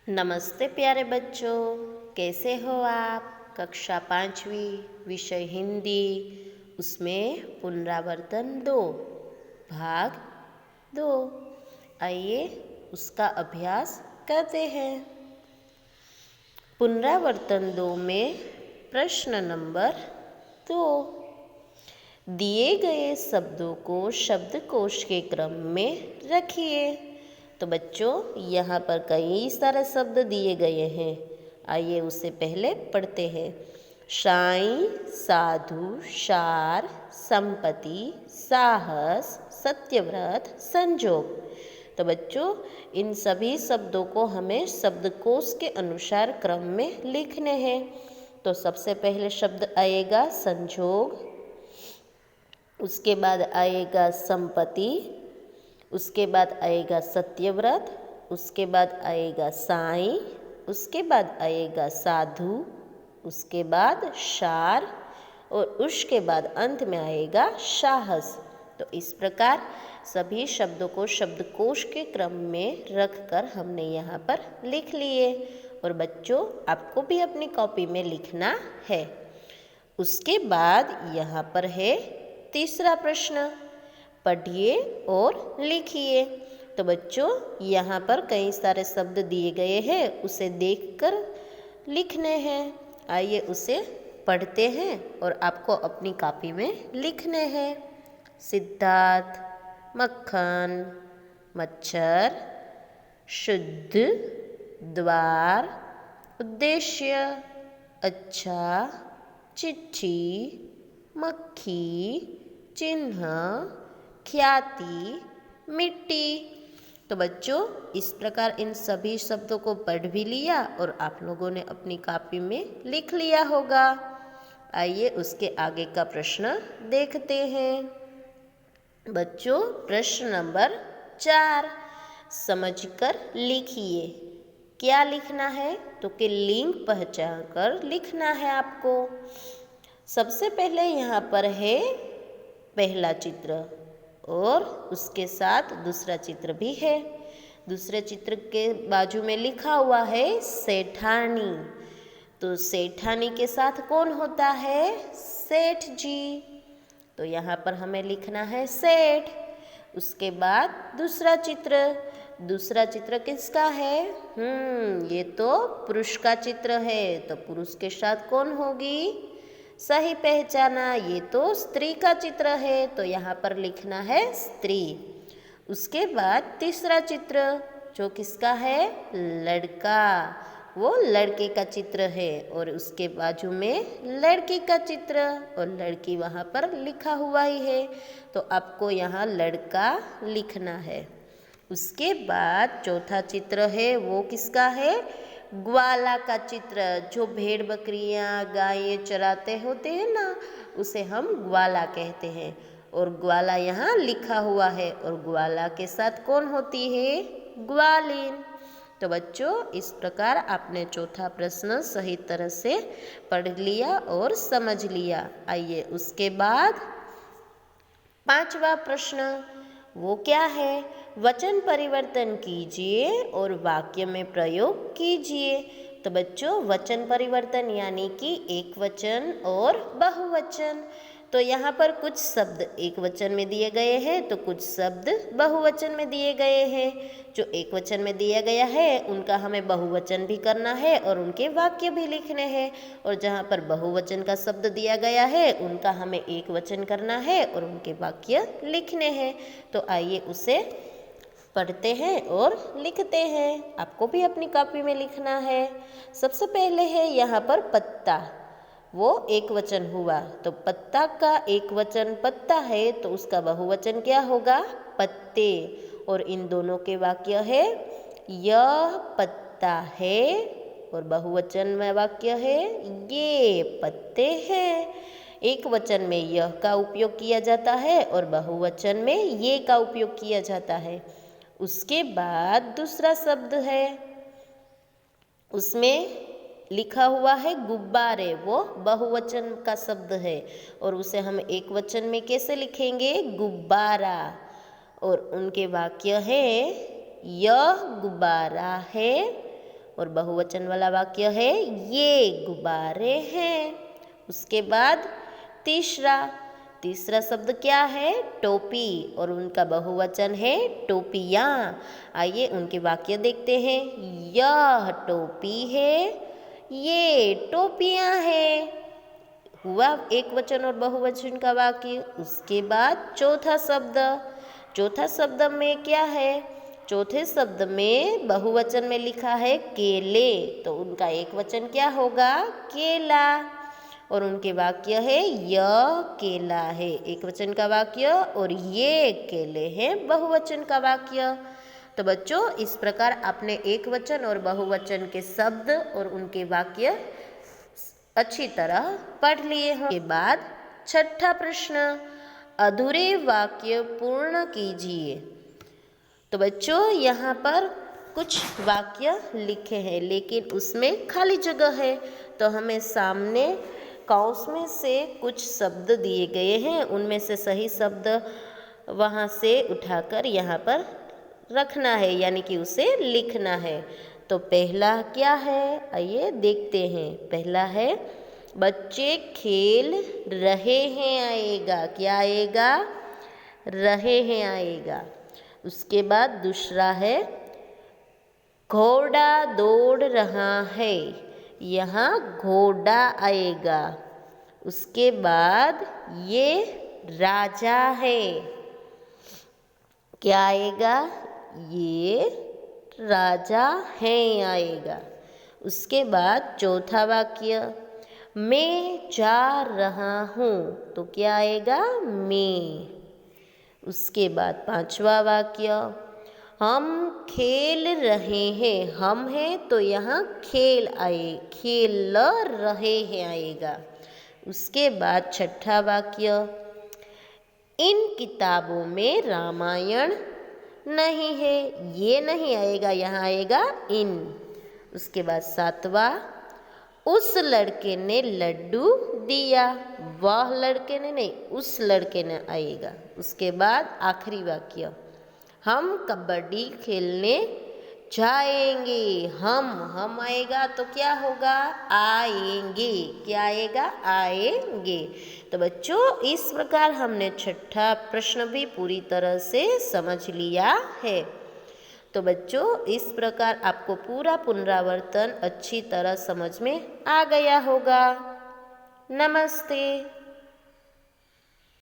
नमस्ते प्यारे बच्चों, कैसे हो आप। कक्षा 5वीं विषय हिंदी, उसमें पुनरावर्तन 2 भाग 2। आइए उसका अभ्यास करते हैं। पुनरावर्तन 2 में प्रश्न नंबर 2, दिए गए शब्दों को शब्दकोश के क्रम में रखिए। तो बच्चों यहाँ पर कई सारे शब्द दिए गए हैं। आइए उसे पहले पढ़ते हैं। साईं, साधु, सार, संपत्ति, साहस, सत्यव्रत, संजोग। तो बच्चों इन सभी शब्दों को हमें शब्दकोश के अनुसार क्रम में लिखने हैं। तो सबसे पहले शब्द आएगा संजोग, उसके बाद आएगा संपत्ति, उसके बाद आएगा सत्यव्रत, उसके बाद आएगा साईं, उसके बाद आएगा साधु, उसके बाद सार और उसके बाद अंत में आएगा साहस। तो इस प्रकार सभी शब्दों को शब्दकोश के क्रम में रखकर हमने यहाँ पर लिख लिए। और बच्चों आपको भी अपनी कॉपी में लिखना है। उसके बाद यहाँ पर है तीसरा प्रश्न, पढ़िए और लिखिए। तो बच्चों यहाँ पर कई सारे शब्द दिए गए हैं, उसे देखकर लिखने हैं। आइए उसे पढ़ते हैं और आपको अपनी कॉपी में लिखने हैं। सिद्धार्थ, मक्खन, मच्छर, शुद्ध, द्वार, उद्देश्य, अच्छा, चिट्ठी, मक्खी, चिन्ह, ख्याति, मिट्टी। तो बच्चों इस प्रकार इन सभी शब्दों को पढ़ भी लिया और आप लोगों ने अपनी कॉपी में लिख लिया होगा। आइए उसके आगे का प्रश्न देखते हैं। बच्चों प्रश्न नंबर 4, समझकर लिखिए। क्या लिखना है? तो कि लिंग पहचान कर लिखना है आपको। सबसे पहले यहाँ पर है पहला चित्र और उसके साथ दूसरा चित्र भी है। दूसरे चित्र के बाजू में लिखा हुआ है सेठानी। तो सेठानी के साथ कौन होता है? सेठ जी। तो यहाँ पर हमें लिखना है सेठ। उसके बाद दूसरा चित्र किसका है? ये तो पुरुष का चित्र है। तो पुरुष के साथ कौन होगी? सही पहचाना, ये तो स्त्री का चित्र है। तो यहाँ पर लिखना है स्त्री। उसके बाद तीसरा चित्र जो किसका है? लड़का। वो लड़के का चित्र है और उसके बाजू में लड़की का चित्र और लड़की वहाँ पर लिखा हुआ ही है। तो आपको यहाँ लड़का लिखना है। उसके बाद चौथा चित्र है, वो किसका है? ग्वाला का चित्र। जो भेड़ बकरियां गायें चराते होते हैं ना, उसे हम ग्वाला कहते हैं। और ग्वाला यहाँ लिखा हुआ है और ग्वाला के साथ कौन होती है? ग्वालिन। तो बच्चों इस प्रकार आपने चौथा प्रश्न सही तरह से पढ़ लिया और समझ लिया। आइए उसके बाद पांचवा प्रश्न, वो क्या है? वचन परिवर्तन कीजिए और वाक्य में प्रयोग कीजिए। तो बच्चों वचन परिवर्तन यानी कि एक वचन और बहुवचन। तो यहाँ पर कुछ शब्द एक वचन में दिए गए हैं तो कुछ शब्द बहुवचन में दिए गए हैं। जो एक वचन में दिया गया है उनका हमें बहुवचन भी करना है और उनके वाक्य भी लिखने हैं। और जहाँ पर बहुवचन का शब्द दिया गया है उनका हमें एक वचन करना है और उनके वाक्य लिखने हैं। तो आइए उसे पढ़ते हैं और लिखते हैं। आपको भी अपनी कॉपी में लिखना है। सबसे पहले है यहाँ पर पत्ता, वो एक वचन हुआ। तो पत्ता का एक वचन पत्ता है तो उसका बहुवचन क्या होगा? पत्ते। और इन दोनों के वाक्य है यह पत्ता है और बहुवचन में वाक्य है ये पत्ते हैं। एक वचन में यह का उपयोग किया जाता है और बहुवचन में ये का उपयोग किया जाता है। उसके बाद दूसरा शब्द है, उसमें लिखा हुआ है गुब्बारे, वो बहुवचन का शब्द है और उसे हम एक वचन में कैसे लिखेंगे? गुब्बारा। और उनके वाक्य है यह गुब्बारा है और बहुवचन वाला वाक्य है ये गुब्बारे हैं। उसके बाद तीसरा शब्द क्या है? टोपी, और उनका बहुवचन है टोपियाँ। आइए उनके वाक्य देखते हैं। यह टोपी है, ये टोपियाँ हैं। हुआ एक वचन और बहुवचन का वाक्य। उसके बाद चौथा शब्द में क्या है? चौथे शब्द में बहुवचन में लिखा है केले, तो उनका एक वचन क्या होगा? केला, और उनके वाक्य है यह केला है, एक वचन का वाक्य, और ये केले हैं, बहुवचन का वाक्य। तो बच्चों इस प्रकार आपने एक वचन और बहुवचन के शब्द और उनके वाक्य अच्छी तरह पढ़ लिए हैं। के बाद छठा प्रश्न, अधूरे वाक्य पूर्ण कीजिए। तो बच्चों यहाँ पर कुछ वाक्य लिखे हैं लेकिन उसमें खाली जगह है, तो हमें सामने कौंस में से कुछ शब्द दिए गए हैं, उनमें से सही शब्द वहाँ से उठाकर यहाँ पर रखना है, यानी कि उसे लिखना है। तो पहला क्या है? आइए देखते हैं। पहला है बच्चे खेल रहे हैं आएगा। क्या आएगा? रहे हैं आएगा। उसके बाद दूसरा है घोड़ा दौड़ रहा है, यहाँ घोड़ा आएगा। उसके बाद ये राजा है, क्या आएगा? ये राजा है आएगा। उसके बाद चौथा वाक्य, मैं जा रहा हूँ, तो क्या आएगा? मैं। उसके बाद पांचवा वाक्य, हम खेल रहे हैं, हम हैं तो यहाँ खेल खेल रहे हैं आएगा। उसके बाद छठा वाक्य, इन किताबों में रामायण नहीं है, ये नहीं आएगा, यहाँ आएगा इन। उसके बाद सातवां, उस लड़के ने लड्डू दिया, वह लड़के ने नहीं, उस लड़के ने आएगा। उसके बाद आखिरी वाक्य, हम कबड्डी खेलने जाएंगे, हम आएगा तो क्या होगा? आएंगे। क्या आएगा? आएंगे। तो बच्चों इस प्रकार हमने छठा प्रश्न भी पूरी तरह से समझ लिया है। तो बच्चों इस प्रकार आपको पूरा पुनरावर्तन अच्छी तरह समझ में आ गया होगा। नमस्ते।